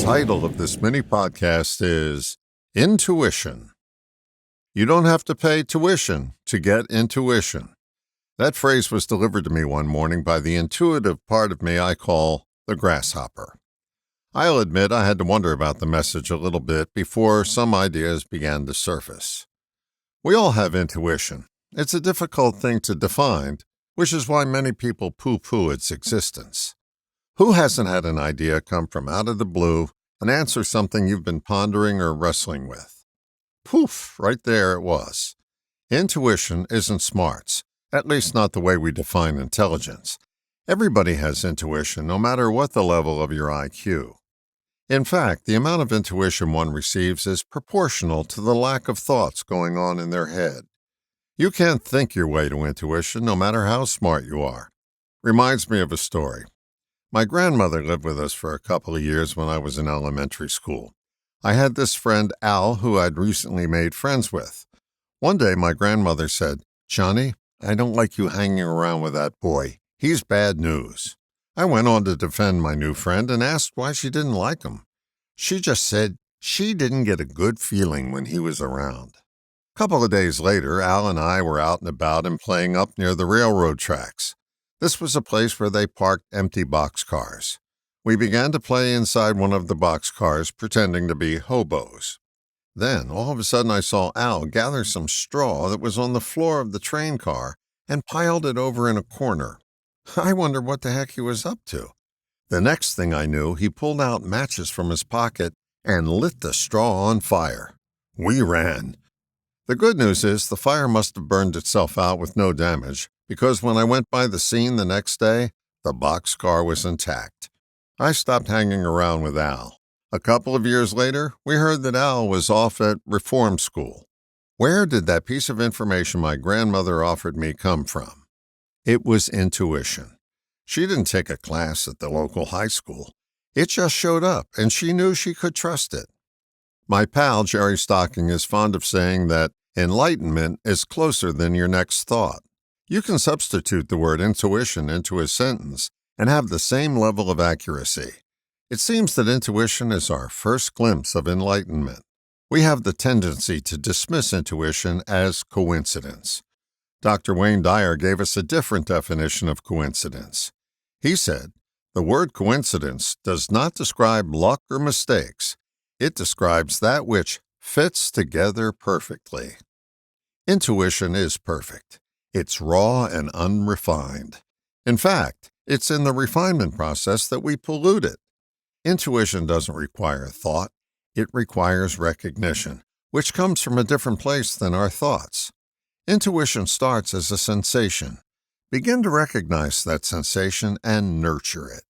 title of this mini podcast is Intuition. You don't have to pay tuition to get intuition. That phrase was delivered to me one morning by the intuitive part of me I call the grasshopper. I'll admit I had to wonder about the message a little bit before some ideas began to surface. We all have intuition. It's a difficult thing to define, which is why many people poo-poo its existence. Who hasn't had an idea come from out of the blue and answer something you've been pondering or wrestling with? Poof, right there it was. Intuition isn't smarts, at least not the way we define intelligence. Everybody has intuition, no matter what the level of your IQ. In fact, the amount of intuition one receives is proportional to the lack of thoughts going on in their head. You can't think your way to intuition, no matter how smart you are. Reminds me of a story. My grandmother lived with us for a couple of years when I was in elementary school. I had this friend, Al, who I'd recently made friends with. One day, my grandmother said, "Johnny, I don't like you hanging around with that boy. He's bad news." I went on to defend my new friend and asked why she didn't like him. She just said she didn't get a good feeling when he was around. A couple of days later, Al and I were out and about and playing up near the railroad tracks. This was a place where they parked empty boxcars. We began to play inside one of the boxcars, pretending to be hobos. Then, all of a sudden, I saw Al gather some straw that was on the floor of the train car and piled it over in a corner. I wondered what the heck he was up to. The next thing I knew, he pulled out matches from his pocket and lit the straw on fire. We ran. The good news is the fire must have burned itself out with no damage, because when I went by the scene the next day, the boxcar was intact. I stopped hanging around with Al. A couple of years later, we heard that Al was off at reform school. Where did that piece of information my grandmother offered me come from? It was intuition. She didn't take a class at the local high school. It just showed up, and she knew she could trust it. My pal, Jerry Stocking, is fond of saying that enlightenment is closer than your next thought. You can substitute the word intuition into a sentence and have the same level of accuracy. It seems that intuition is our first glimpse of enlightenment. We have the tendency to dismiss intuition as coincidence. Dr. Wayne Dyer gave us a different definition of coincidence. He said, "The word coincidence does not describe luck or mistakes. It describes that which fits together perfectly." Intuition is perfect. It's raw and unrefined. In fact, it's in the refinement process that we pollute it. Intuition doesn't require thought. It requires recognition, which comes from a different place than our thoughts. Intuition starts as a sensation. Begin to recognize that sensation and nurture it.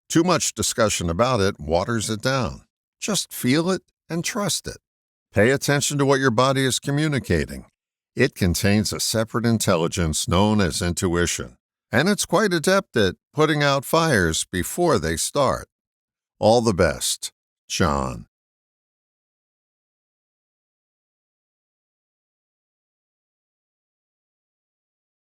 Too much discussion about it waters it down. Just feel it and trust it. Pay attention to what your body is communicating. It contains a separate intelligence known as intuition, and it's quite adept at putting out fires before they start. All the best, John.